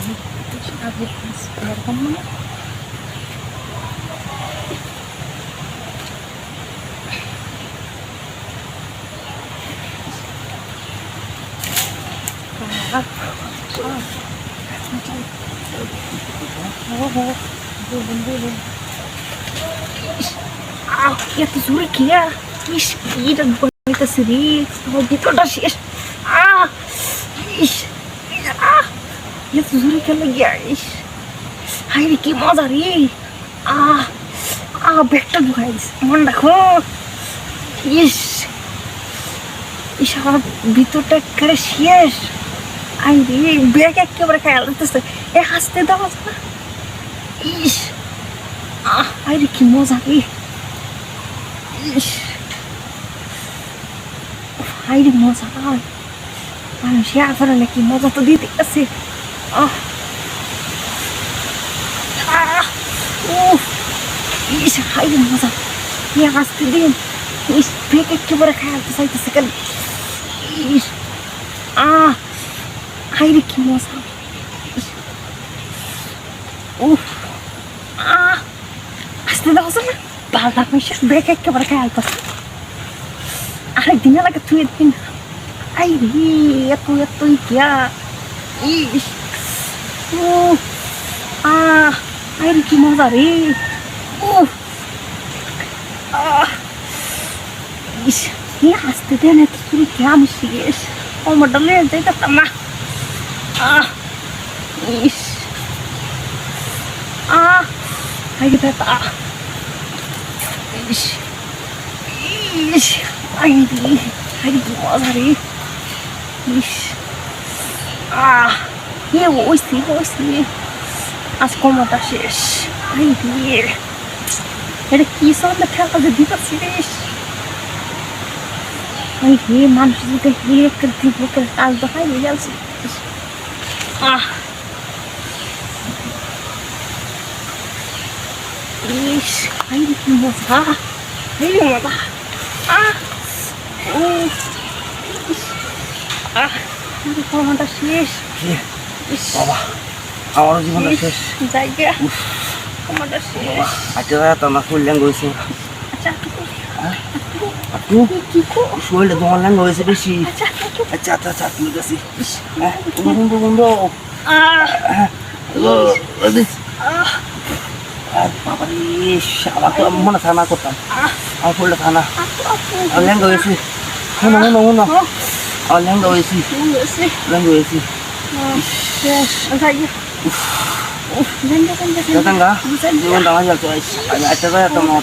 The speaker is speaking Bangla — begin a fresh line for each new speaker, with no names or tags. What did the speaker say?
আগে এরকম মানে এত জোরে খেয়া ইস এটা বলতেছে রে আমার ভিতরটা শেষ ইস এত জোরে খেলে গিয়া ইস হাই রে কি মজা রে ব্যাগটা ঢুকাই দিস মন রাখো ইস ইস আমার ভিতরটা একেবারে শেষ আই রে ব্যাগ একেবারে খেয়াল রাখতেছে হাসতে দেওয়া না ইস আই রে কি মজা রে ইস হাই রে মজা মানুষ আসলে কি মজা তো দিতে আছে ইস হাই রে মজা আসতে দিন ইস ব্যাগ একেবারে খেয়ালতে চাইতেছে কেন ইস হাই রে কি মজা আসতে দেওয়া না পাল্টা পয়সা ব্যাগ একেবারে খেয়ালতেছে আরেকদিন লাগে তুই একদিন আই রে এতই কিয়া ইস আই রে কি মজা রে ইস আসতে দেন এত তুই কে আমি শিখেস কোমরটা লেগে যাইতাম না ইস আই রে ব্যথা ইস ইস আই রে কি মজা রে ইস ওইসি আজ কোমরটা শেষ আই রে এটা কি সন্ধ্যা খেলা যে দিতেছি রে আই রে মানুষ যদি দিব কাজ দেখাই নিয়ে যাচ্ছি ইস আই রে কি মজা আই রে মজা কোমরটা শেষ
বাবা আমারও জীবনটা শেষ
জায়গা কোমরটা শেষ
আচ্ছা তোমার ফুল ল্যাঙ্গ হয়েছে
আচ্ছা
আপু শরীরটা তোমার ল্যাঙ্গ হয়েছে বেশি আচ্ছা ঠিক আছে বন্ধু বাবা আমার তো মনে থানা করতাম আমার ফুলটা থানা আমার ল্যাঙ্গ হয়েছে শোনো আমার ল্যাঙ্গ হয়েছি জীবনটা আমার যাচ্ছে আচ্ছা তোমার